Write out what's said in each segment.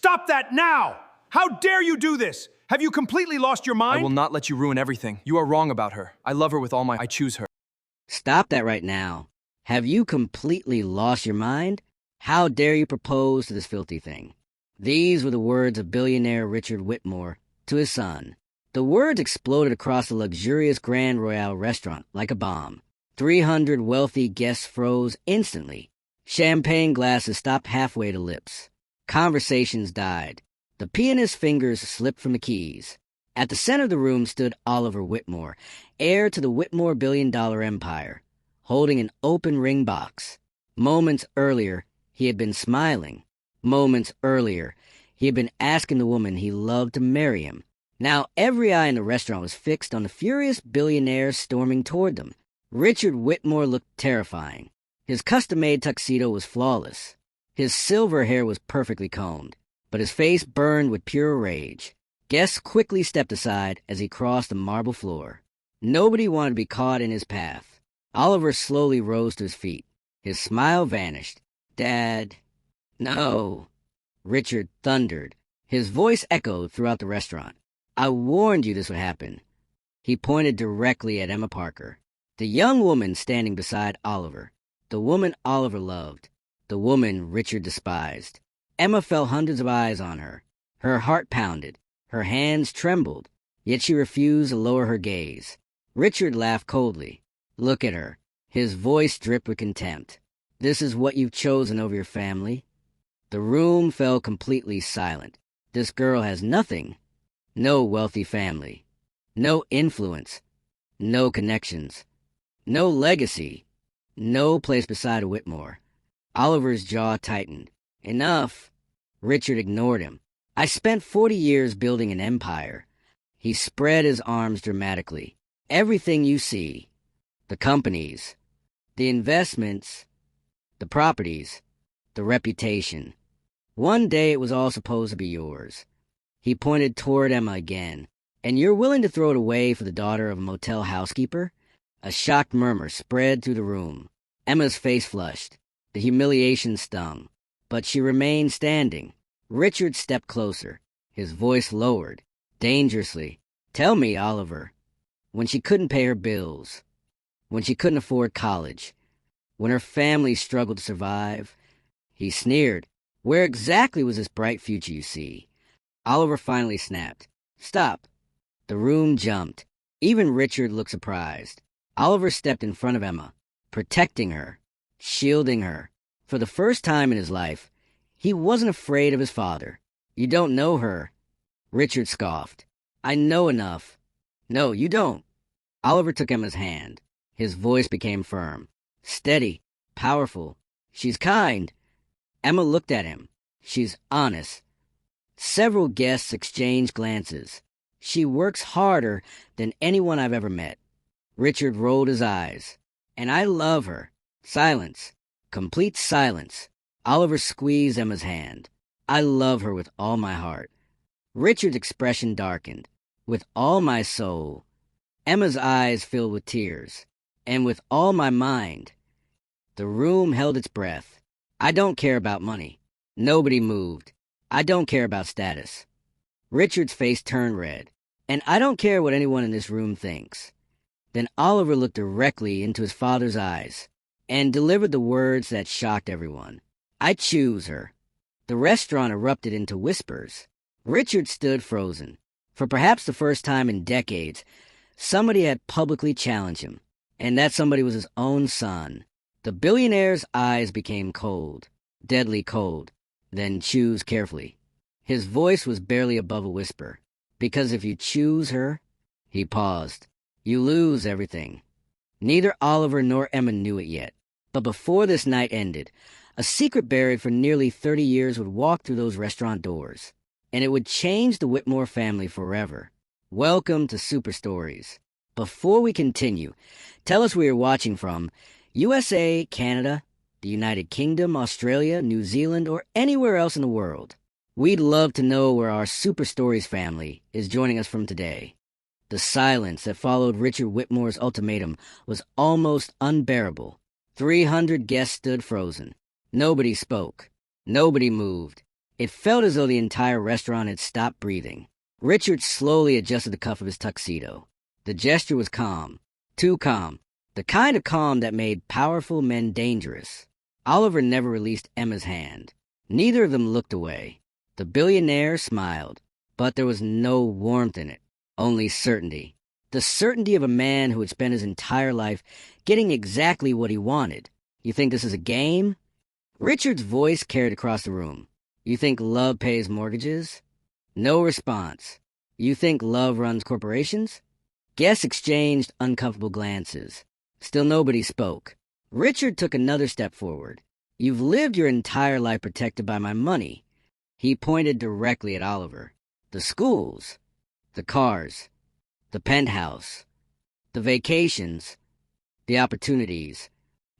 Stop that now! How dare you do this? Have you completely lost your mind? I will not let you ruin everything. You are wrong about her. I love her with all my... I choose her. Stop that right now. Have you completely lost your mind? How dare you propose to this filthy thing? These were the words of billionaire Richard Whitmore to his son. The words exploded across the luxurious Grand Royale restaurant like a bomb. 300 wealthy guests froze instantly. Champagne glasses stopped halfway to lips. Conversations died. The pianist's fingers slipped from the keys. At the center of the room stood Oliver Whitmore, heir to the Whitmore billion-dollar empire, holding an open ring box. Moments earlier, he had been smiling. Moments earlier, he had been asking the woman he loved to marry him. Now every eye in the restaurant was fixed on the furious billionaire storming toward them. Richard Whitmore looked terrifying. His custom-made tuxedo was flawless. His silver hair was perfectly combed, but his face burned with pure rage. Guests quickly stepped aside as he crossed the marble floor. Nobody wanted to be caught in his path. Oliver slowly rose to his feet. His smile vanished. "Dad, no," Richard thundered. His voice echoed throughout the restaurant. "I warned you this would happen." He pointed directly at Emma Parker, the young woman standing beside Oliver, the woman Oliver loved, the woman Richard despised. Emma felt hundreds of eyes on her. Her heart pounded. Her hands trembled, yet she refused to lower her gaze. Richard laughed coldly. "Look at her." His voice dripped with contempt. "This is what you've chosen over your family?" The room fell completely silent. This girl has nothing. No wealthy family. No influence. No connections. No legacy. No place beside a Whitmore. Oliver's jaw tightened. "Enough." Richard ignored him. "I spent 40 years building an empire." He spread his arms dramatically. "Everything you see, the companies, the investments, the properties, the reputation. One day it was all supposed to be yours." He pointed toward Emma again. "And you're willing to throw it away for the daughter of a motel housekeeper?" A shocked murmur spread through the room. Emma's face flushed. The humiliation stung, but she remained standing. Richard stepped closer. His voice lowered, dangerously. "Tell me, Oliver, when she couldn't pay her bills, when she couldn't afford college, when her family struggled to survive," he sneered, "where exactly was this bright future you see?" Oliver finally snapped. "Stop." The room jumped. Even Richard looked surprised. Oliver stepped in front of Emma, protecting her, shielding her. For the first time in his life, he wasn't afraid of his father. "You don't know her," Richard scoffed. "I know enough." "No, you don't." Oliver took Emma's hand. His voice became firm, steady, powerful. "She's kind." Emma looked at him. "She's honest." Several guests exchanged glances. "She works harder than anyone I've ever met." Richard rolled his eyes. "And I love her." Silence. Complete silence. Oliver squeezed Emma's hand. "I love her with all my heart." Richard's expression darkened. "With all my soul." Emma's eyes filled with tears. "And with all my mind." The room held its breath. "I don't care about money." Nobody moved. "I don't care about status." Richard's face turned red. "And I don't care what anyone in this room thinks." Then Oliver looked directly into his father's eyes and delivered the words that shocked everyone. "I choose her." The restaurant erupted into whispers. Richard stood frozen. For perhaps the first time in decades, somebody had publicly challenged him, and that somebody was his own son. The billionaire's eyes became cold, deadly cold. "Then choose carefully." His voice was barely above a whisper. "Because if you choose her—" He paused. "You lose everything." Neither Oliver nor Emma knew it yet. But before this night ended, a secret buried for nearly 30 years would walk through those restaurant doors, and it would change the Whitmore family forever. Welcome to Super Stories. Before we continue, tell us where you're watching from: USA, Canada, the United Kingdom, Australia, New Zealand, or anywhere else in the world. We'd love to know where our Super Stories family is joining us from today. The silence that followed Richard Whitmore's ultimatum was almost unbearable. 300 guests stood frozen. Nobody spoke. Nobody moved. It felt as though the entire restaurant had stopped breathing. Richard slowly adjusted the cuff of his tuxedo. The gesture was calm. Too calm. The kind of calm that made powerful men dangerous. Oliver never released Emma's hand. Neither of them looked away. The billionaire smiled, but there was no warmth in it, only certainty. The certainty of a man who had spent his entire life getting exactly what he wanted. You think this is a game? Richard's voice carried across the room. You think love pays mortgages? No response. You think love runs corporations? Guests exchanged uncomfortable glances. Still nobody spoke. Richard took another step forward. You've lived your entire life protected by my money. He pointed directly at Oliver. The schools, the cars, the penthouse, the vacations, the opportunities,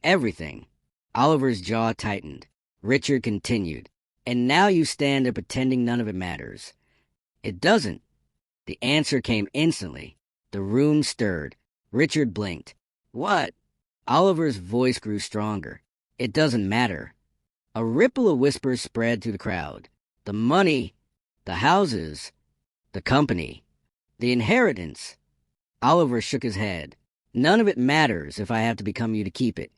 everything. Oliver's jaw tightened. Richard continued. And now you stand there pretending none of it matters. It doesn't. The answer came instantly. The room stirred. Richard blinked. What? Oliver's voice grew stronger. It doesn't matter. A ripple of whispers spread through the crowd. The money, the houses, the company, the inheritance. Oliver shook his head. None of it matters if I have to become you to keep it.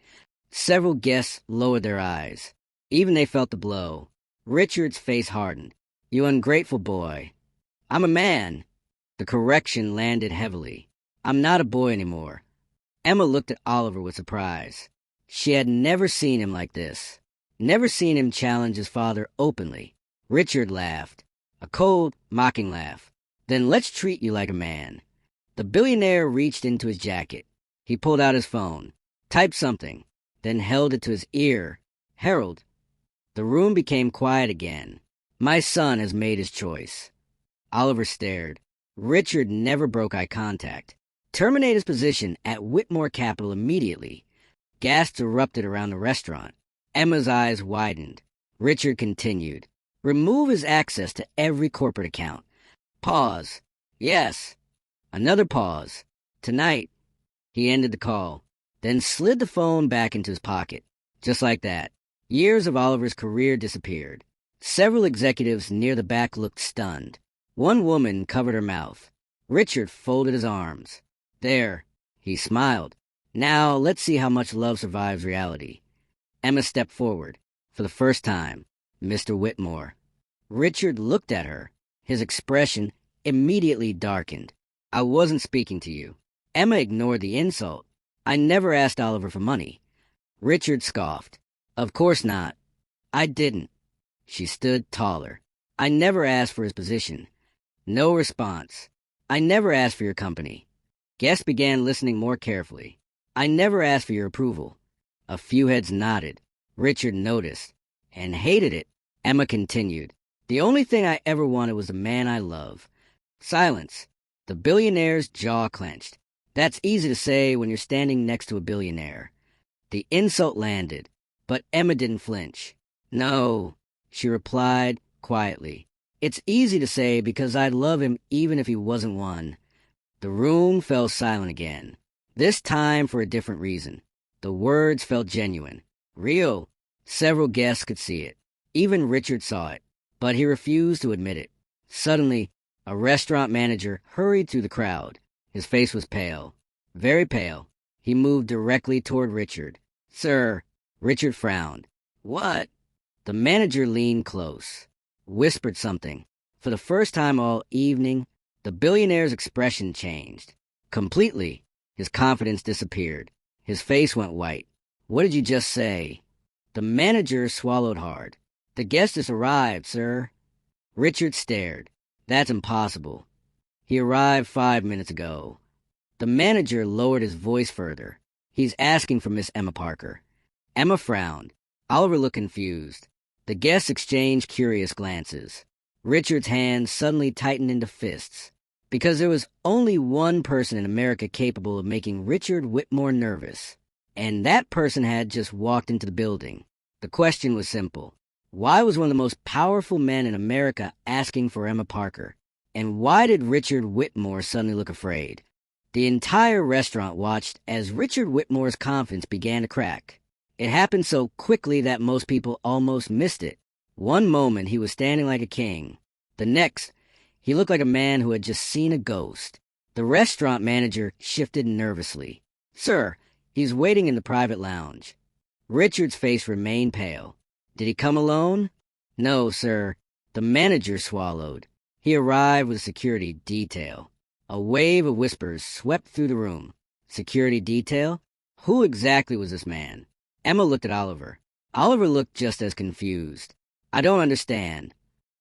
Several guests lowered their eyes. Even they felt the blow. Richard's face hardened. You ungrateful boy. I'm a man. The correction landed heavily. I'm not a boy anymore. Emma looked at Oliver with surprise. She had never seen him like this. Never seen him challenge his father openly. Richard laughed. A cold, mocking laugh. Then let's treat you like a man. The billionaire reached into his jacket. He pulled out his phone, typed something, then held it to his ear. Harold. The room became quiet again. My son has made his choice. Oliver stared. Richard never broke eye contact. Terminate his position at Whitmore Capital immediately. Gasps erupted around the restaurant. Emma's eyes widened. Richard continued. Remove his access to every corporate account. Pause. Yes. Another pause. Tonight. He ended the call, then slid the phone back into his pocket. Just like that. Years of Oliver's career disappeared. Several executives near the back looked stunned. One woman covered her mouth. Richard folded his arms. There. He smiled. Now, let's see how much love survives reality. Emma stepped forward. For the first time, Mr. Whitmore. Richard looked at her. His expression immediately darkened. I wasn't speaking to you. Emma ignored the insult. I never asked Oliver for money. Richard scoffed. Of course not. I didn't. She stood taller. I never asked for his position. No response. I never asked for your company. Guests began listening more carefully. I never asked for your approval. A few heads nodded. Richard noticed and hated it. Emma continued. The only thing I ever wanted was the man I love. Silence. The billionaire's jaw clenched. That's easy to say when you're standing next to a billionaire. The insult landed, but Emma didn't flinch. No, she replied quietly. It's easy to say because I love him even if he wasn't one. The room fell silent again. This time for a different reason. The words felt genuine. Real. Several guests could see it. Even Richard saw it, but he refused to admit it. Suddenly, a restaurant manager hurried through the crowd. His face was pale. Very pale. He moved directly toward Richard. Sir. Richard frowned. What? The manager leaned close, whispered something. For the first time all evening, the billionaire's expression changed. Completely. His confidence disappeared. His face went white. What did you just say? The manager swallowed hard. The guest has arrived, sir. Richard stared. That's impossible. He arrived 5 minutes ago. The manager lowered his voice further. He's asking for Miss Emma Parker. Emma frowned. Oliver looked confused. The guests exchanged curious glances. Richard's hands suddenly tightened into fists. Because there was only one person in America capable of making Richard Whitmore nervous. And that person had just walked into the building. The question was simple. Why was one of the most powerful men in America asking for Emma Parker? And why did Richard Whitmore suddenly look afraid? The entire restaurant watched as Richard Whitmore's confidence began to crack. It happened so quickly that most people almost missed it. One moment he was standing like a king. The next, he looked like a man who had just seen a ghost. The restaurant manager shifted nervously. "Sir, he's waiting in the private lounge." Richard's face remained pale. "Did he come alone?" "No, sir." The manager swallowed. "He arrived with security detail." A wave of whispers swept through the room. Security detail? Who exactly was this man? Emma looked at Oliver. Oliver looked just as confused. "I don't understand."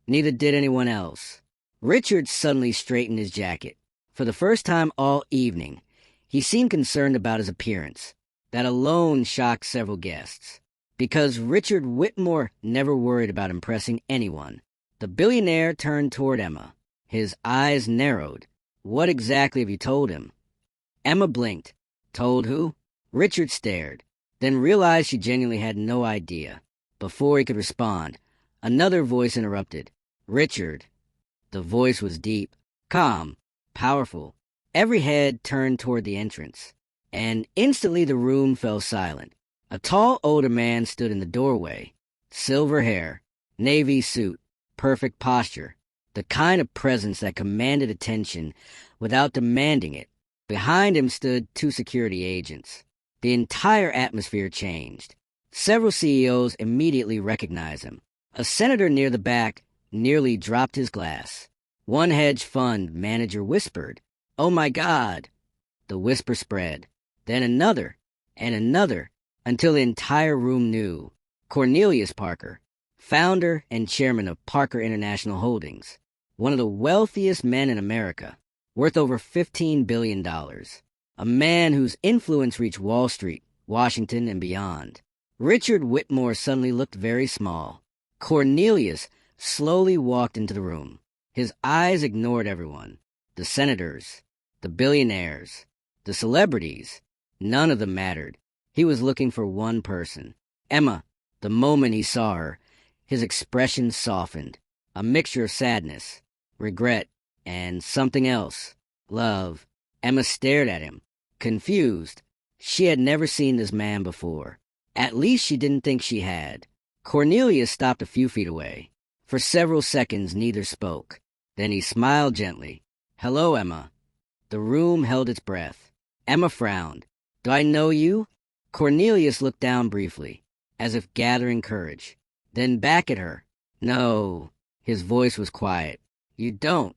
Neither did anyone else. Richard suddenly straightened his jacket. For the first time all evening, he seemed concerned about his appearance. That alone shocked several guests. Because Richard Whitmore never worried about impressing anyone. The billionaire turned toward Emma. His eyes narrowed. "What exactly have you told him?" Emma blinked. "Told who?" Richard stared, then realized she genuinely had no idea. Before he could respond, another voice interrupted. "Richard." The voice was deep, calm, powerful. Every head turned toward the entrance, and instantly the room fell silent. A tall older man stood in the doorway. Silver hair, navy suit, perfect posture. The kind of presence that commanded attention without demanding it. Behind him stood two security agents. The entire atmosphere changed. Several CEOs immediately recognized him. A senator near the back nearly dropped his glass. One hedge fund manager whispered, "Oh my God." The whisper spread. Then another, and another, until the entire room knew. Cornelius Parker, founder and chairman of Parker International Holdings, one of the wealthiest men in America, worth over $15 billion. A man whose influence reached Wall Street, Washington, and beyond. Richard Whitmore suddenly looked very small. Cornelius slowly walked into the room. His eyes ignored everyone. The senators, the billionaires, the celebrities. None of them mattered. He was looking for one person. Emma. The moment he saw her, his expression softened. A mixture of sadness, regret, and something else. Love. Emma stared at him, confused. She had never seen this man before. At least she didn't think she had. Cornelius stopped a few feet away. For several seconds neither spoke. Then he smiled gently. "Hello, Emma." The room held its breath. Emma frowned. "Do I know you?" Cornelius looked down briefly, as if gathering courage. Then back at her. "No." His voice was quiet. "You don't."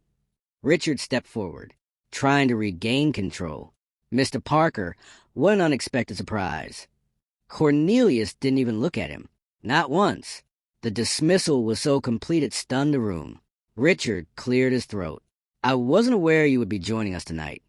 Richard stepped forward, trying to regain control. "Mr. Parker, what an unexpected surprise." Cornelius didn't even look at him. Not once. The dismissal was so complete it stunned the room. Richard cleared his throat. "I wasn't aware you would be joining us tonight."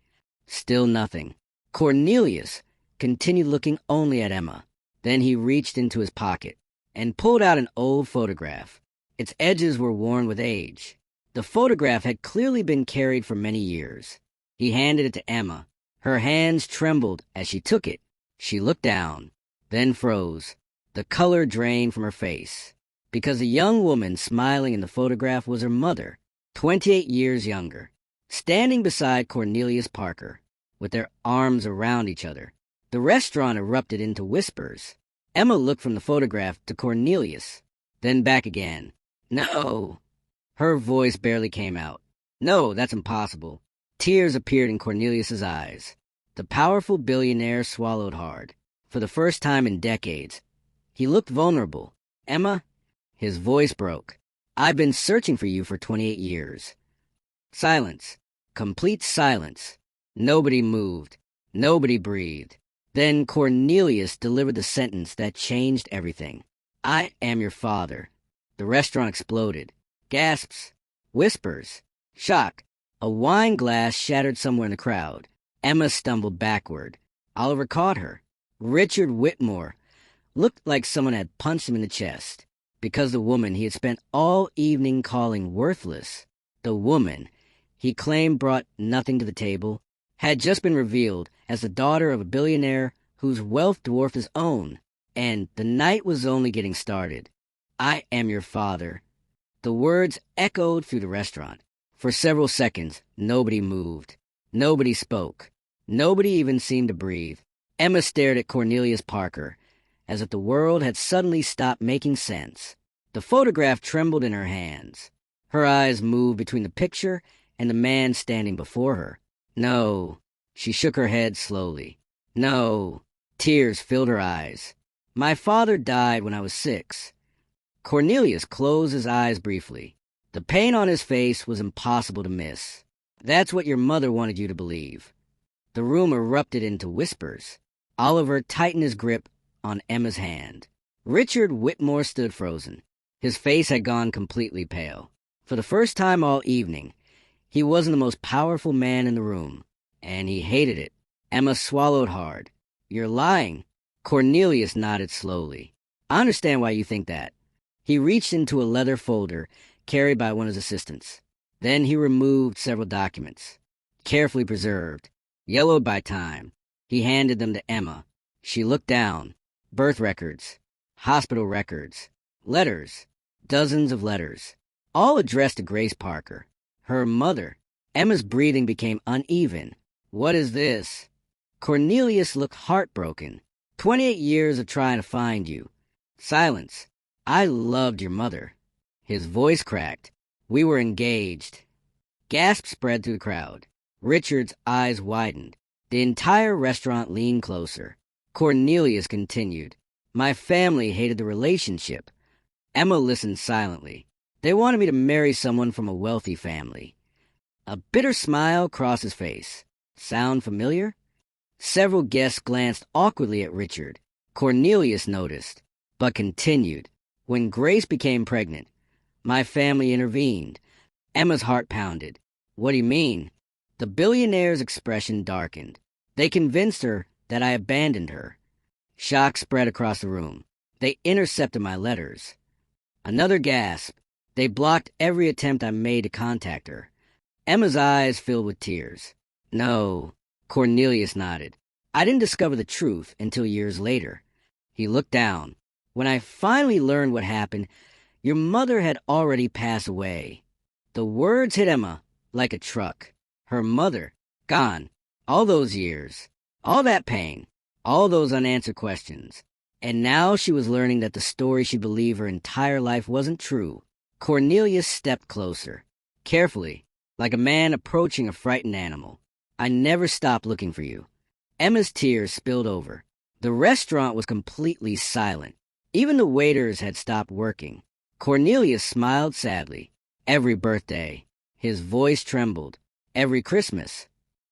Still nothing. Cornelius continued looking only at Emma. Then he reached into his pocket and pulled out an old photograph. Its edges were worn with age. The photograph had clearly been carried for many years. He handed it to Emma. Her hands trembled as she took it. She looked down, then froze. The color drained from her face, because the young woman smiling in the photograph was her mother, 28 years younger, standing beside Cornelius Parker, with their arms around each other. The restaurant erupted into whispers. Emma looked from the photograph to Cornelius, then back again. "No." Her voice barely came out. "No, that's impossible." Tears appeared in Cornelius's eyes. The powerful billionaire swallowed hard. For the first time in decades, he looked vulnerable. "Emma," his voice broke. "I've been searching for you for 28 years. Silence. Complete silence. Nobody moved. Nobody breathed. Then Cornelius delivered the sentence that changed everything. "I am your father." The restaurant exploded. Gasps. Whispers. Shock. A wine glass shattered somewhere in the crowd. Emma stumbled backward. Oliver caught her. Richard Whitmore looked like someone had punched him in the chest, because the woman he had spent all evening calling worthless, the woman he claimed brought nothing to the table, had just been revealed as the daughter of a billionaire whose wealth dwarfed his own, and the night was only getting started. "I am your father." The words echoed through the restaurant. For several seconds, nobody moved. Nobody spoke. Nobody even seemed to breathe. Emma stared at Cornelius Parker, as if the world had suddenly stopped making sense. The photograph trembled in her hands. Her eyes moved between the picture and the man standing before her. No. She shook her head slowly. No. Tears filled her eyes. My father died when I was 6. Cornelius closed his eyes briefly. The pain on his face was impossible to miss. That's what your mother wanted you to believe. The room erupted into whispers. Oliver tightened his grip on Emma's hand. Richard Whitmore stood frozen. His face had gone completely pale. For the first time all evening, he wasn't the most powerful man in the room, and he hated it. Emma swallowed hard. You're lying. Cornelius nodded slowly. I understand why you think that. He reached into a leather folder carried by one of his assistants. Then he removed several documents, carefully preserved, yellowed by time. He handed them to Emma. She looked down. Birth records, hospital records, letters, dozens of letters, all addressed to Grace Parker, her mother. Emma's breathing became uneven. What is this? Cornelius looked heartbroken. 28 years of trying to find you. Silence. I loved your mother. His voice cracked. We were engaged. Gasps spread through the crowd. Richard's eyes widened. The entire restaurant leaned closer. Cornelius continued. My family hated the relationship. Emma listened silently. They wanted me to marry someone from a wealthy family. A bitter smile crossed his face. Sound familiar? Several guests glanced awkwardly at Richard. Cornelius noticed, but continued. When Grace became pregnant, my family intervened. Emma's heart pounded. What do you mean? The billionaire's expression darkened. They convinced her that I abandoned her. Shock spread across the room. They intercepted my letters. Another gasp. They blocked every attempt I made to contact her. Emma's eyes filled with tears. No. Cornelius nodded. I didn't discover the truth until years later. He looked down. When I finally learned what happened, your mother had already passed away. The words hit Emma like a truck. Her mother, gone. All those years. All that pain. All those unanswered questions. And now she was learning that the story she believed her entire life wasn't true. Cornelius stepped closer. Carefully, like a man approaching a frightened animal. I never stopped looking for you. Emma's tears spilled over. The restaurant was completely silent. Even the waiters had stopped working. Cornelius smiled sadly. Every birthday. His voice trembled. Every Christmas.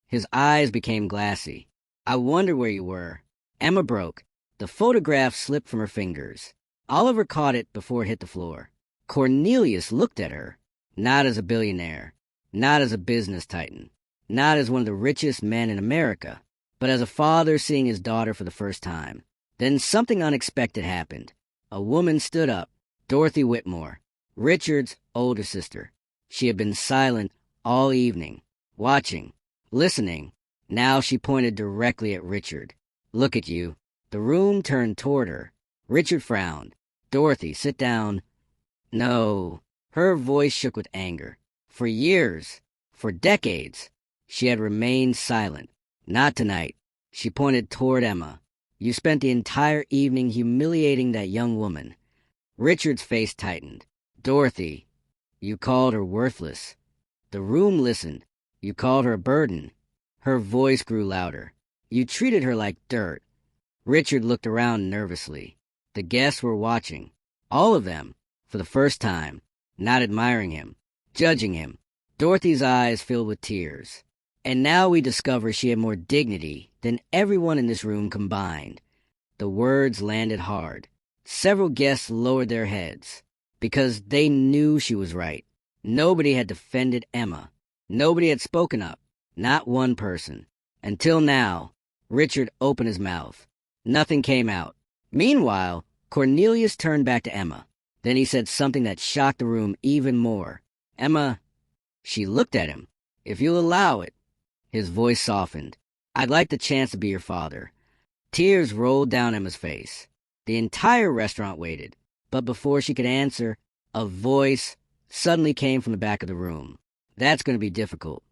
His eyes became glassy. I wondered where you were. Emma broke. The photograph slipped from her fingers. Oliver caught it before it hit the floor. Cornelius looked at her. Not as a billionaire. Not as a business titan. Not as one of the richest men in America. But as a father seeing his daughter for the first time. Then something unexpected happened. A woman stood up. Dorothy Whitmore. Richard's older sister. She had been silent all evening. Watching. Listening. Now she pointed directly at Richard. Look at you. The room turned toward her. Richard frowned. Dorothy, sit down. No. Her voice shook with anger. For years, for decades, she had remained silent. Not tonight. She pointed toward Emma. You spent the entire evening humiliating that young woman. Richard's face tightened. Dorothy, you called her worthless. The room listened. You called her a burden. Her voice grew louder. You treated her like dirt. Richard looked around nervously. The guests were watching. All of them, for the first time, not admiring him, judging him. Dorothy's eyes filled with tears. And now we discover she had more dignity than everyone in this room combined. The words landed hard. Several guests lowered their heads, because they knew she was right. Nobody had defended Emma. Nobody had spoken up. Not one person. Until now, Richard opened his mouth. Nothing came out. Meanwhile, Cornelius turned back to Emma. Then he said something that shocked the room even more. Emma, she looked at him. If you'll allow it. His voice softened. I'd like the chance to be your father. Tears rolled down Emma's face. The entire restaurant waited. But before she could answer, a voice suddenly came from the back of the room. That's going to be difficult.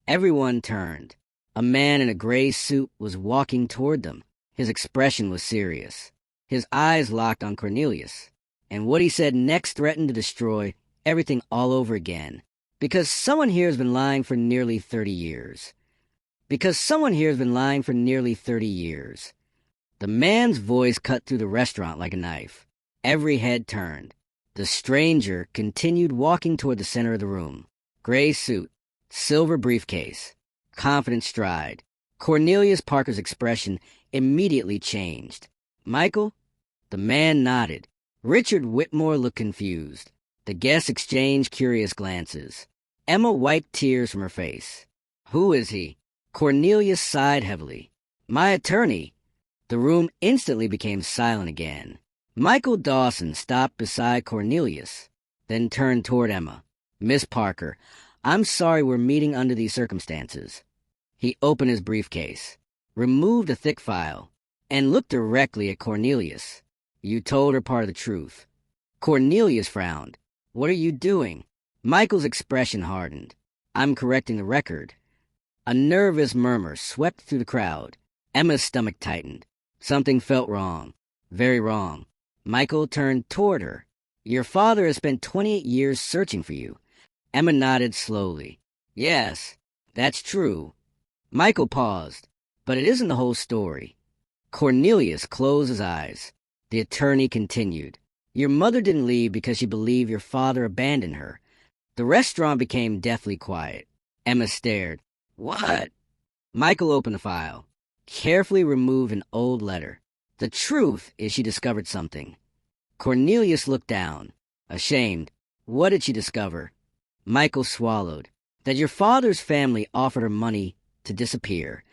Everyone turned. A man in a gray suit was walking toward them. His expression was serious. His eyes locked on Cornelius. And what he said next threatened to destroy everything all over again. Because someone here has been lying for nearly 30 years. Because someone here has been lying for nearly 30 years. The man's voice cut through the restaurant like a knife. Every head turned. The stranger continued walking toward the center of the room. Gray suit, silver briefcase, confident stride. Cornelius Parker's expression immediately changed. Michael? The man nodded. Richard Whitmore looked confused. The guests exchanged curious glances. Emma wiped tears from her face. Who is he? Cornelius sighed heavily. My attorney. The room instantly became silent again. Michael Dawson stopped beside Cornelius, then turned toward Emma. Miss Parker, I'm sorry we're meeting under these circumstances. He opened his briefcase, removed a thick file, and looked directly at Cornelius. You told her part of the truth. Cornelius frowned. What are you doing? Michael's expression hardened. I'm correcting the record. A nervous murmur swept through the crowd. Emma's stomach tightened. Something felt wrong. Very wrong. Michael turned toward her. Your father has spent 28 years searching for you. Emma nodded slowly. Yes, that's true. Michael paused. But it isn't the whole story. Cornelius closed his eyes. The attorney continued. Your mother didn't leave because she believed your father abandoned her. The restaurant became deathly quiet. Emma stared. What? Michael opened the file. Carefully removed an old letter. The truth is she discovered something. Cornelius looked down, ashamed. What did she discover? Michael swallowed. That your father's family offered her money to disappear.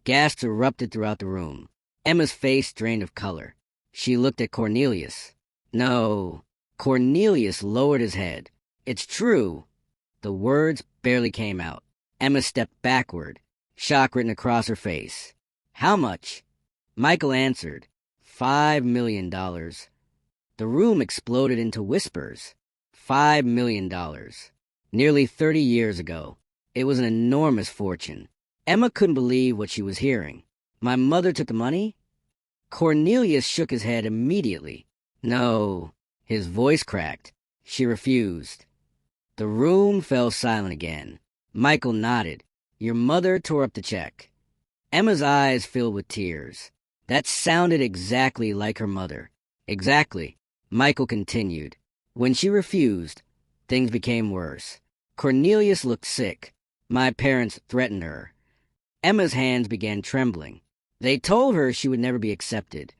Gasps erupted throughout the room. Emma's face drained of color. She looked at Cornelius. No. Cornelius lowered his head. It's true. The words barely came out. Emma stepped backward, shock written across her face. How much? Michael answered. $5 million. The room exploded into whispers. $5 million. Nearly 30 years ago. It was an enormous fortune. Emma couldn't believe what she was hearing. My mother took the money? Cornelius shook his head immediately. No. His voice cracked. She refused. The room fell silent again. Michael nodded. Your mother tore up the check. Emma's eyes filled with tears. That sounded exactly like her mother. Exactly. Michael continued. When she refused, things became worse. Cornelius looked sick. My parents threatened her. Emma's hands began trembling. They told her she would never be accepted.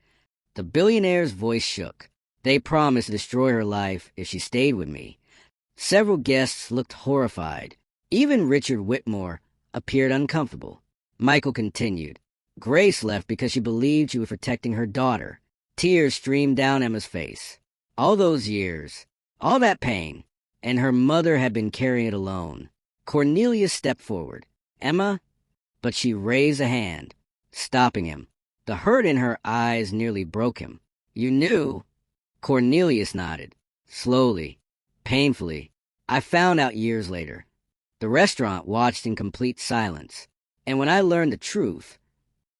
The billionaire's voice shook. They promised to destroy her life if she stayed with me. Several guests looked horrified. Even Richard Whitmore appeared uncomfortable. Michael continued. Grace left because she believed she was protecting her daughter. Tears streamed down Emma's face. All those years, all that pain, and her mother had been carrying it alone. Cornelius stepped forward. Emma? But she raised a hand, stopping him. The hurt in her eyes nearly broke him. You knew? Cornelius nodded. Slowly, painfully. I found out years later. The restaurant watched in complete silence. And when I learned the truth,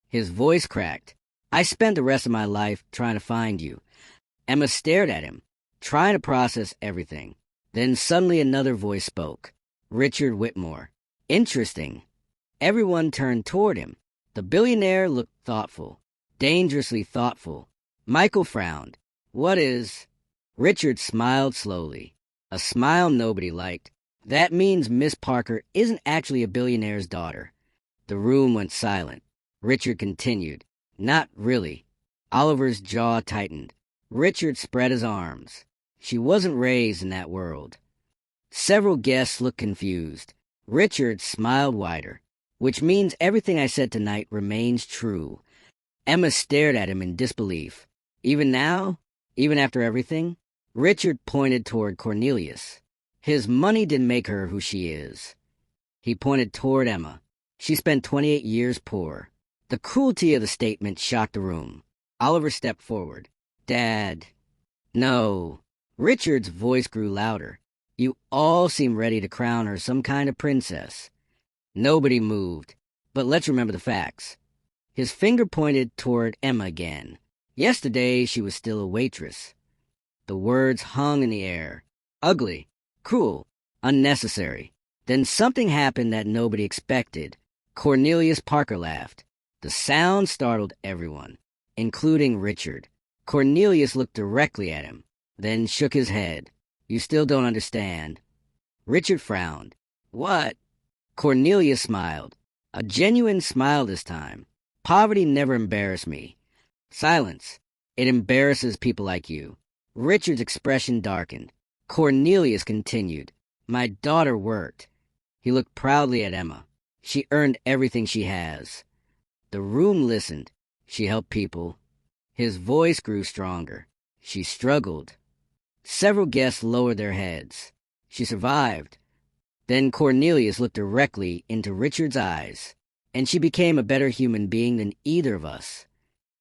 his voice cracked. I spent the rest of my life trying to find you. Emma stared at him, trying to process everything. Then suddenly another voice spoke. Richard Whitmore. Interesting. Everyone turned toward him. The billionaire looked thoughtful, dangerously thoughtful. Michael frowned. What is... Richard smiled slowly. A smile nobody liked. That means Miss Parker isn't actually a billionaire's daughter. The room went silent. Richard continued. Not really. Oliver's jaw tightened. Richard spread his arms. She wasn't raised in that world. Several guests looked confused. Richard smiled wider. Which means everything I said tonight remains true. Emma stared at him in disbelief. Even now? Even after everything? Richard pointed toward Cornelius. His money didn't make her who she is. He pointed toward Emma. She spent 28 years poor. The cruelty of the statement shocked the room. Oliver stepped forward. Dad. No. Richard's voice grew louder. You all seem ready to crown her some kind of princess. Nobody moved. But let's remember the facts. His finger pointed toward Emma again. Yesterday she was still a waitress. The words hung in the air. Ugly, cruel, unnecessary. Then something happened that nobody expected. Cornelius Parker laughed. The sound startled everyone, including Richard. Cornelius looked directly at him, then shook his head. You still don't understand. Richard frowned. What? Cornelius smiled. A genuine smile this time. Poverty never embarrassed me. Silence. It embarrasses people like you. Richard's expression darkened. Cornelius continued. My daughter worked. He looked proudly at Emma. She earned everything she has. The room listened. She helped people. His voice grew stronger. She struggled. Several guests lowered their heads. She survived. Then Cornelius looked directly into Richard's eyes, and she became a better human being than either of us.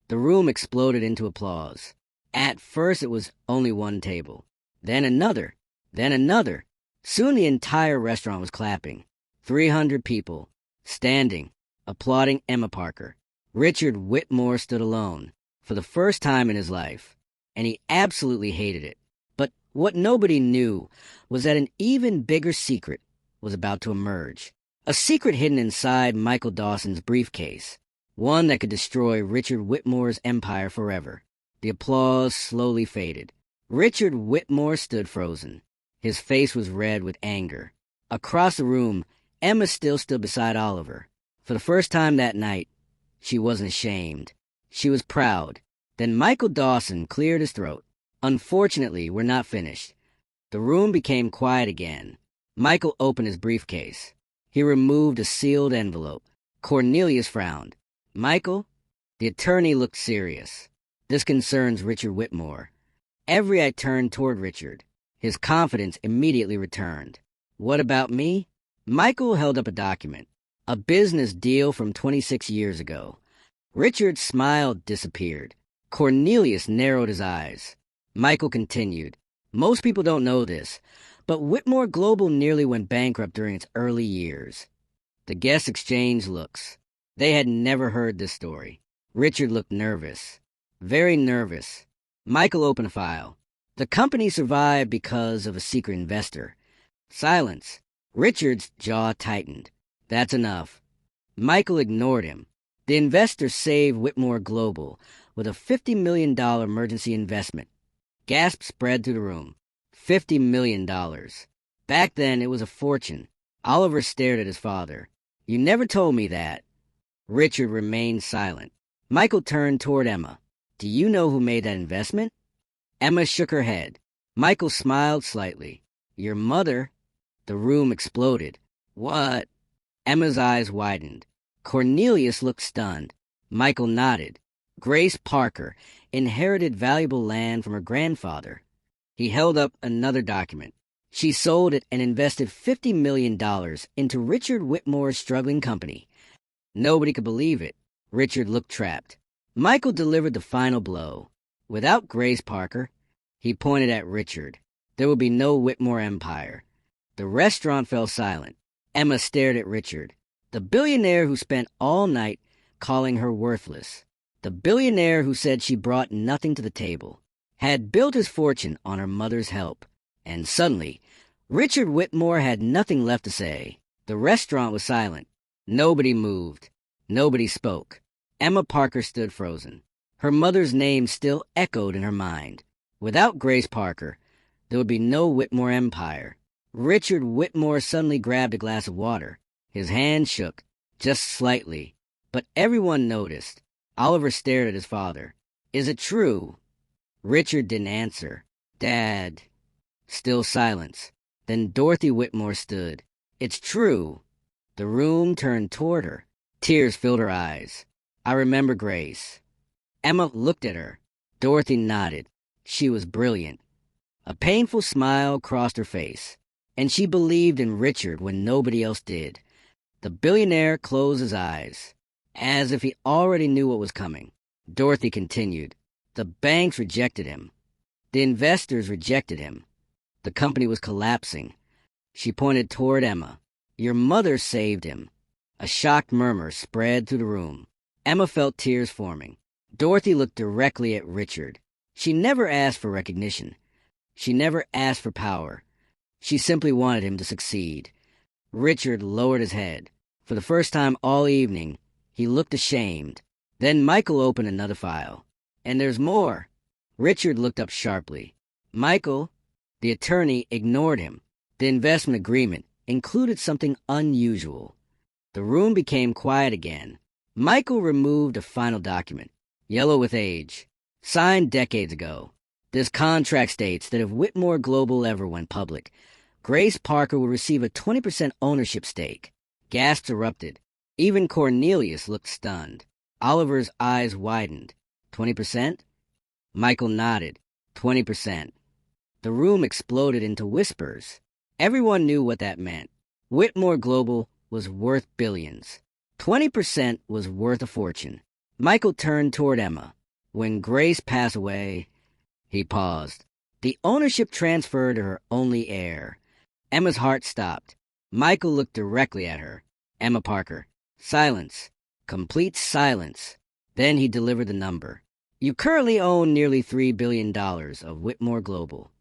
The room exploded into applause. At first it was only one table, then another, then another. Soon the entire restaurant was clapping. 300 people, standing, applauding Emma Parker. Richard Whitmore stood alone, for the first time in his life, and he absolutely hated it. But what nobody knew was that an even bigger secret was about to emerge. A secret hidden inside Michael Dawson's briefcase, one that could destroy Richard Whitmore's empire forever. The applause slowly faded. Richard Whitmore stood frozen. His face was red with anger. Across the room, Emma still stood beside Oliver. For the first time that night, she wasn't ashamed. She was proud. Then Michael Dawson cleared his throat. Unfortunately, we're not finished. The room became quiet again. Michael opened his briefcase. He removed a sealed envelope. Cornelius frowned. Michael? The attorney looked serious. This concerns Richard Whitmore. Every eye turned toward Richard. His confidence immediately returned. What about me? Michael held up a document. A business deal from 26 years ago. Richard's smile disappeared. Cornelius narrowed his eyes. Michael continued. Most people don't know this, but Whitmore Global nearly went bankrupt during its early years. The guests exchanged looks. They had never heard this story. Richard looked nervous. Very nervous. Michael opened a file. The company survived because of a secret investor. Silence. Richard's jaw tightened. That's enough. Michael ignored him. The investor saved Whitmore Global with a $50 million emergency investment. Gasps spread through the room. $50 million. Back then, it was a fortune. Oliver stared at his father. You never told me that. Richard remained silent. Michael turned toward Emma. Do you know who made that investment? Emma shook her head. Michael smiled slightly. Your mother. The room exploded. What? Emma's eyes widened. Cornelius looked stunned. Michael nodded. Grace Parker inherited valuable land from her grandfather. He held up another document. She sold it and invested $50 million into Richard Whitmore's struggling company. Nobody could believe it. Richard looked trapped. Michael delivered the final blow. Without Grace Parker, he pointed at Richard, there would be no Whitmore empire. The restaurant fell silent. Emma stared at Richard. The billionaire who spent all night calling her worthless. The billionaire who said she brought nothing to the table. Had built his fortune on her mother's help. And suddenly, Richard Whitmore had nothing left to say. The restaurant was silent. Nobody moved. Nobody spoke. Emma Parker stood frozen. Her mother's name still echoed in her mind. Without Grace Parker, there would be no Whitmore empire. Richard Whitmore suddenly grabbed a glass of water. His hand shook, just slightly. But everyone noticed. Oliver stared at his father. Is it true? Richard didn't answer. Dad. Still silence. Then Dorothy Whitmore stood. It's true. The room turned toward her. Tears filled her eyes. I remember Grace. Emma looked at her. Dorothy nodded. She was brilliant. A painful smile crossed her face, and she believed in Richard when nobody else did. The billionaire closed his eyes, as if he already knew what was coming. Dorothy continued. The banks rejected him. The investors rejected him. The company was collapsing. She pointed toward Emma. Your mother saved him. A shocked murmur spread through the room. Emma felt tears forming. Dorothy looked directly at Richard. She never asked for recognition. She never asked for power. She simply wanted him to succeed. Richard lowered his head. For the first time all evening, he looked ashamed. Then Michael opened another file. And there's more. Richard looked up sharply. Michael, the attorney, ignored him. The investment agreement included something unusual. The room became quiet again. Michael removed a final document, yellow with age, signed decades ago. This contract states that if Whitmore Global ever went public, Grace Parker would receive a 20% ownership stake. Gasps erupted. Even Cornelius looked stunned. Oliver's eyes widened. 20%? Michael nodded. 20%. The room exploded into whispers. Everyone knew what that meant. Whitmore Global was worth billions. 20% was worth a fortune. Michael turned toward Emma. When Grace passed away, he paused. The ownership transferred to her only heir. Emma's heart stopped. Michael looked directly at her. Emma Parker. Silence. Complete silence. Then he delivered the number. You currently own nearly $3 billion of Whitmore Global.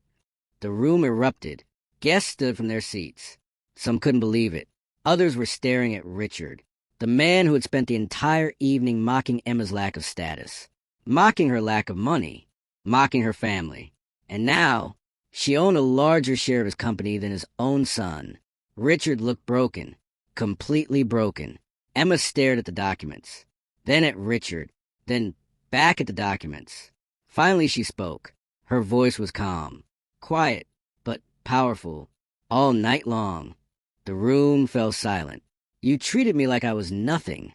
The room erupted. Guests stood from their seats. Some couldn't believe it. Others were staring at Richard, the man who had spent the entire evening mocking Emma's lack of status, mocking her lack of money, mocking her family. And now, she owned a larger share of his company than his own son. Richard looked broken, completely broken. Emma stared at the documents, then at Richard, then back at the documents. Finally she spoke. Her voice was calm, quiet, but powerful. All night long, the room fell silent. You treated me like I was nothing.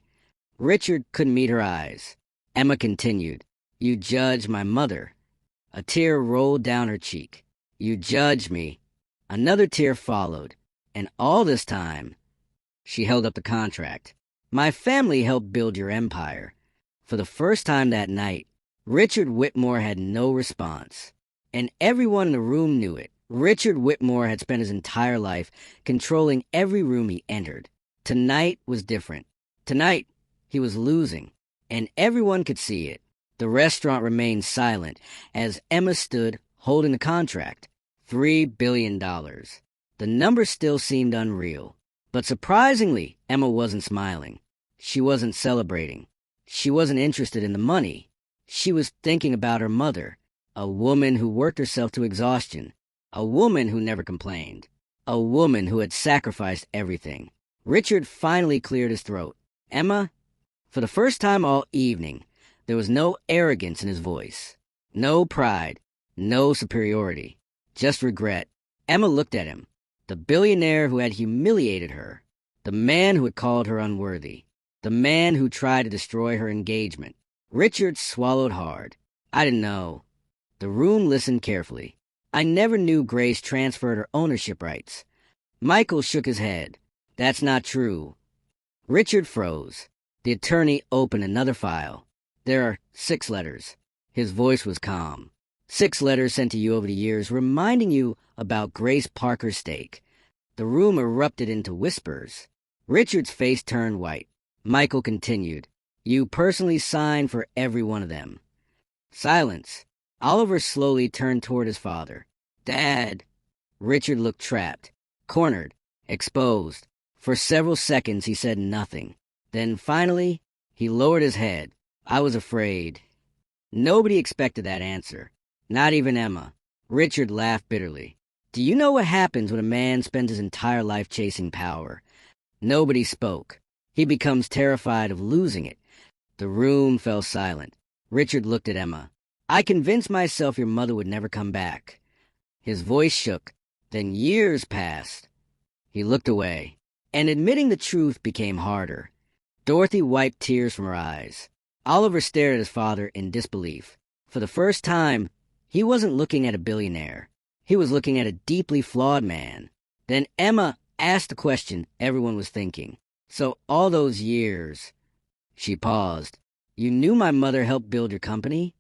Richard couldn't meet her eyes. Emma continued. You judged my mother. A tear rolled down her cheek. You judged me. Another tear followed. And all this time, she held up the contract. My family helped build your empire. For the first time that night, Richard Whitmore had no response. And everyone in the room knew it. Richard Whitmore had spent his entire life controlling every room he entered. Tonight was different. Tonight, he was losing, and everyone could see it. The restaurant remained silent as Emma stood holding the contract. $3 billion. The number still seemed unreal. But surprisingly, Emma wasn't smiling. She wasn't celebrating. She wasn't interested in the money. She was thinking about her mother, a woman who worked herself to exhaustion. A woman who never complained. A woman who had sacrificed everything. Richard finally cleared his throat. Emma, for the first time all evening, there was no arrogance in his voice. No pride. No superiority. Just regret. Emma looked at him. The billionaire who had humiliated her. The man who had called her unworthy. The man who tried to destroy her engagement. Richard swallowed hard. I didn't know. The room listened carefully. I never knew Grace transferred her ownership rights. Michael shook his head. That's not true. Richard froze. The attorney opened another file. There are 6 letters. His voice was calm. 6 letters sent to you over the years reminding you about Grace Parker's stake. The room erupted into whispers. Richard's face turned white. Michael continued. You personally signed for every one of them. Silence. Oliver slowly turned toward his father. Dad. Richard looked trapped, cornered, exposed. For several seconds he said nothing. Then finally, he lowered his head. I was afraid. Nobody expected that answer. Not even Emma. Richard laughed bitterly. Do you know what happens when a man spends his entire life chasing power? Nobody spoke. He becomes terrified of losing it. The room fell silent. Richard looked at Emma. I convinced myself your mother would never come back. His voice shook. Then years passed. He looked away, and admitting the truth became harder. Dorothy wiped tears from her eyes. Oliver stared at his father in disbelief. For the first time, he wasn't looking at a billionaire. He was looking at a deeply flawed man. Then Emma asked the question everyone was thinking. So all those years... She paused. You knew my mother helped build your company?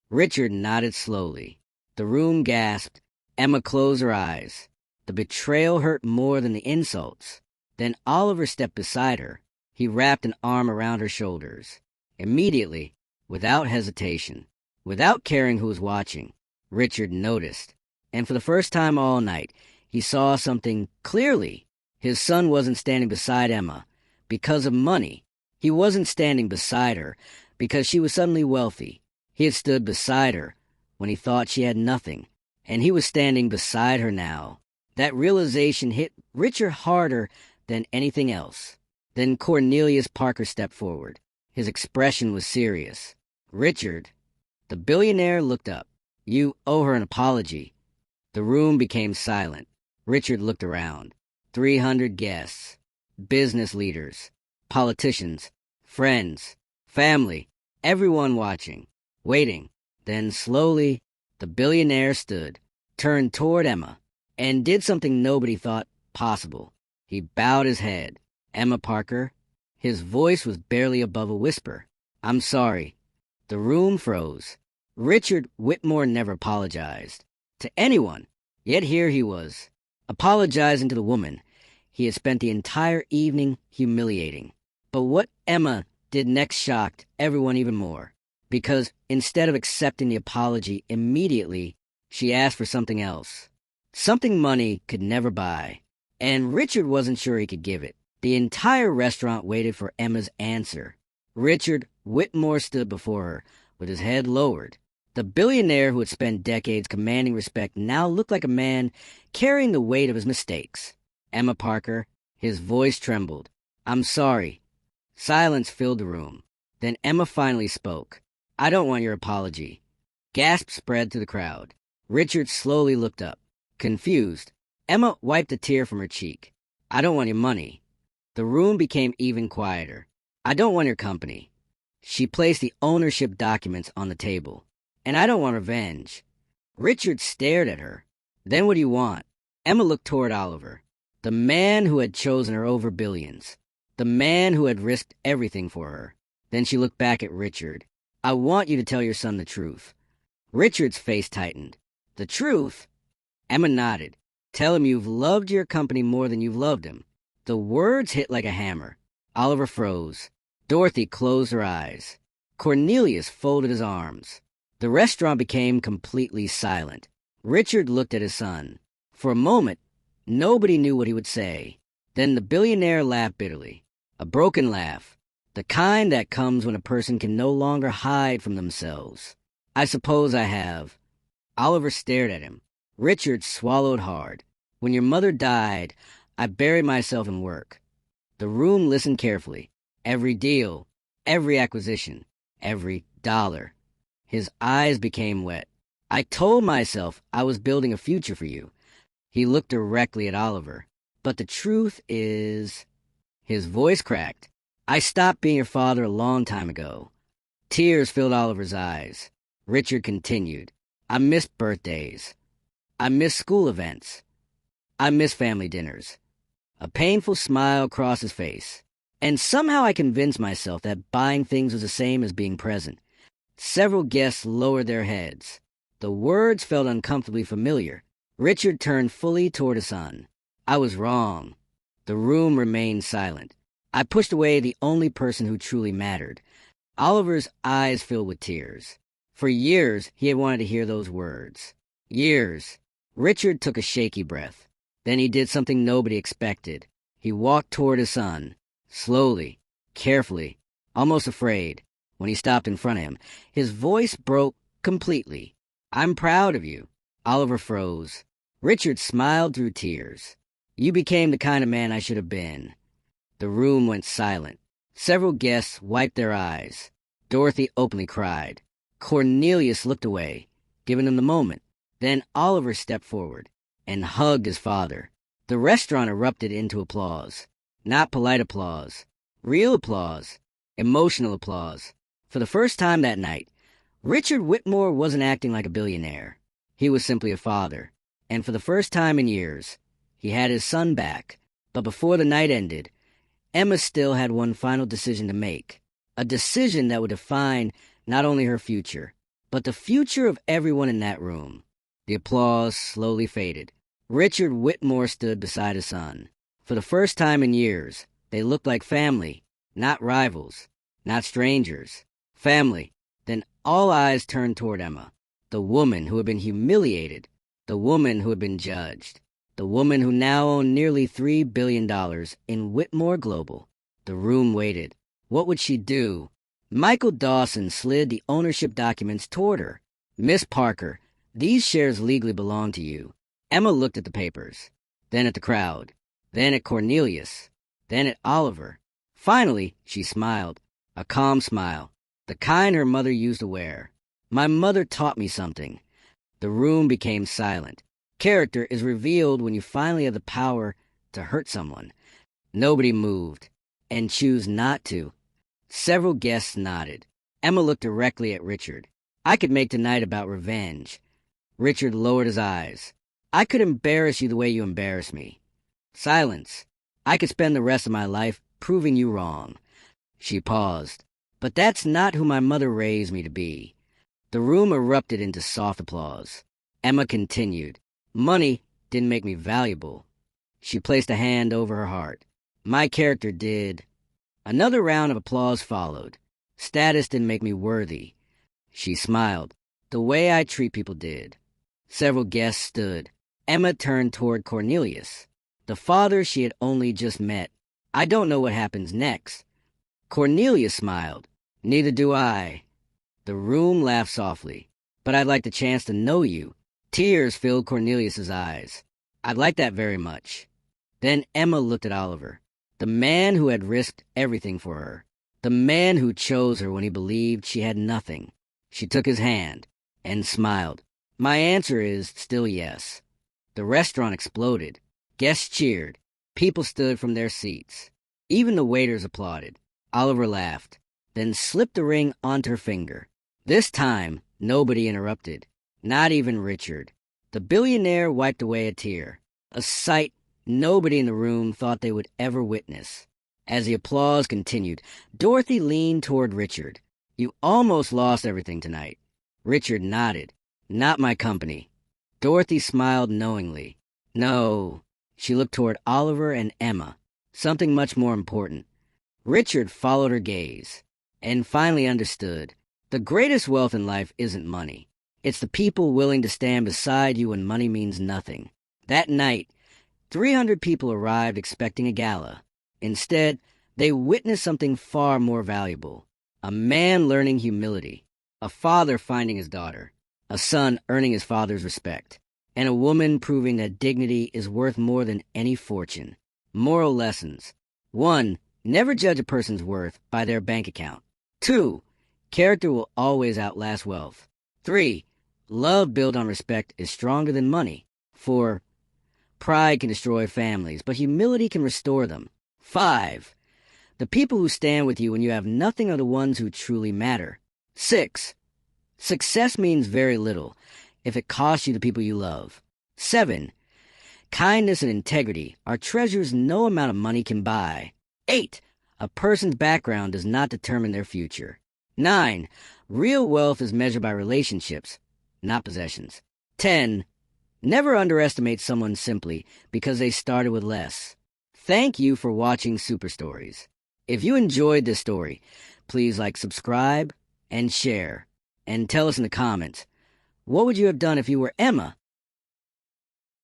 Richard nodded slowly. The room gasped. Emma closed her eyes. The betrayal hurt more than the insults. Then Oliver stepped beside her. He wrapped an arm around her shoulders. Immediately, without hesitation, without caring who was watching, Richard noticed. And for the first time all night, he saw something clearly. His son wasn't standing beside Emma because of money. He wasn't standing beside her because she was suddenly wealthy. He had stood beside her when he thought she had nothing, and he was standing beside her now. That realization hit Richard harder than anything else. Then Cornelius Parker stepped forward. His expression was serious. "Richard." The billionaire looked up. "You owe her an apology." The room became silent. Richard looked around. 300 guests, business leaders, politicians, friends, family, everyone watching, waiting. Then slowly, the billionaire stood, turned toward Emma, and did something nobody thought possible. He bowed his head. "Emma Parker." His voice was barely above a whisper. "I'm sorry." The room froze. Richard Whitmore never apologized to anyone, yet here he was, apologizing to the woman he had spent the entire evening humiliating. But what Emma did next shocked everyone even more, because instead of accepting the apology immediately, she asked for something else. Something money could never buy. And Richard wasn't sure he could give it. The entire restaurant waited for Emma's answer. Richard Whitmore stood before her, with his head lowered. The billionaire who had spent decades commanding respect now looked like a man carrying the weight of his mistakes. "Emma Parker." His voice trembled. "I'm sorry." Silence filled the room. Then Emma finally spoke. "I don't want your apology." Gasps spread through the crowd. Richard slowly looked up, confused. Emma wiped a tear from her cheek. "I don't want your money." The room became even quieter. "I don't want your company." She placed the ownership documents on the table. "And I don't want revenge." Richard stared at her. "Then what do you want?" Emma looked toward Oliver, the man who had chosen her over billions, the man who had risked everything for her. Then she looked back at Richard. "I want you to tell your son the truth." Richard's face tightened. "The truth?" Emma nodded. "Tell him you've loved your company more than you've loved him." The words hit like a hammer. Oliver froze. Dorothy closed her eyes. Cornelius folded his arms. The restaurant became completely silent. Richard looked at his son. For a moment, nobody knew what he would say. Then the billionaire laughed bitterly. A broken laugh. The kind that comes when a person can no longer hide from themselves. "I suppose I have." Oliver stared at him. Richard swallowed hard. "When your mother died, I buried myself in work." The room listened carefully. Every deal, every acquisition, every dollar. His eyes became wet. "I told myself I was building a future for you." He looked directly at Oliver. "But the truth is..." His voice cracked. "I stopped being your father a long time ago." Tears filled Oliver's eyes. Richard continued. "I miss birthdays. I miss school events. I miss family dinners." A painful smile crossed his face. "And somehow I convinced myself that buying things was the same as being present." Several guests lowered their heads. The words felt uncomfortably familiar. Richard turned fully toward his son. "I was wrong." The room remained silent. "I pushed away the only person who truly mattered." Oliver's eyes filled with tears. For years, he had wanted to hear those words. Years. Richard took a shaky breath. Then he did something nobody expected. He walked toward his son. Slowly, carefully, almost afraid. When he stopped in front of him, his voice broke completely. "I'm proud of you." Oliver froze. Richard smiled through tears. "You became the kind of man I should have been." The room went silent. Several guests wiped their eyes. Dorothy openly cried. Cornelius looked away, giving him the moment. Then Oliver stepped forward and hugged his father. The restaurant erupted into applause. Not polite applause. Real applause. Emotional applause. For the first time that night, Richard Whitmore wasn't acting like a billionaire. He was simply a father. And for the first time in years, he had his son back. But before the night ended, Emma still had one final decision to make. A decision that would define not only her future, but the future of everyone in that room. The applause slowly faded. Richard Whitmore stood beside his son. For the first time in years, they looked like family, not rivals, not strangers. Family. Then all eyes turned toward Emma, the woman who had been humiliated, The woman who had been judged. The woman who now owned nearly $3 billion in Whitmore Global. The room waited. What would she do? Michael Dawson slid the ownership documents toward her. Miss Parker, these shares legally belong to you. Emma looked at the papers, then at the crowd, then at Cornelius, then at Oliver. Finally, she smiled, a calm smile, the kind her mother used to wear. My mother taught me something. The room became silent. Character is revealed when you finally have the power to hurt someone. Nobody moved, and choose not to. Several guests nodded. Emma looked directly at Richard. I could make tonight about revenge. Richard lowered his eyes. I could embarrass you the way you embarrass me. Silence. I could spend the rest of my life proving you wrong. She paused. But that's not who my mother raised me to be. The room erupted into soft applause. Emma continued. Money didn't make me valuable. She placed a hand over her heart. My character did. Another round of applause followed. Status didn't make me worthy. She smiled. The way I treat people did. Several guests stood. Emma turned toward Cornelius, the father she had only just met. I don't know what happens next. Cornelius smiled. Neither do I. The room laughed softly. But I'd like the chance to know you. Tears filled Cornelius's eyes. I'd like that very much. Then Emma looked at Oliver, the man who had risked everything for her, the man who chose her when he believed she had nothing. She took his hand and smiled. My answer is still yes. The restaurant exploded. Guests cheered. People stood from their seats. Even the waiters applauded. Oliver laughed, then slipped the ring onto her finger. This time, nobody interrupted, not even Richard. The billionaire wiped away a tear, a sight nobody in the room thought they would ever witness. As the applause continued, Dorothy leaned toward Richard. You almost lost everything tonight. Richard nodded. Not my company. Dorothy smiled knowingly. No. She looked toward Oliver and Emma. Something much more important. Richard followed her gaze and finally understood. The greatest wealth in life isn't money. It's the people willing to stand beside you when money means nothing. That night, 300 people arrived expecting a gala. Instead, they witnessed something far more valuable. A man learning humility. A father finding his daughter. A son earning his father's respect. And a woman proving that dignity is worth more than any fortune. Moral lessons. 1. Never judge a person's worth by their bank account. 2. Character will always outlast wealth. 3. Love built on respect is stronger than money. 4. Pride can destroy families, but humility can restore them. 5. The people who stand with you when you have nothing are the ones who truly matter. 6. Success means very little if it costs you the people you love. 7. Kindness and integrity are treasures no amount of money can buy. 8. A person's background does not determine their future. 9. Real wealth is measured by relationships, not possessions. 10. Never underestimate someone simply because they started with less. Thank you for watching Super Stories. If you enjoyed this story, please subscribe, and share. And tell us in the comments, what would you have done if you were Emma?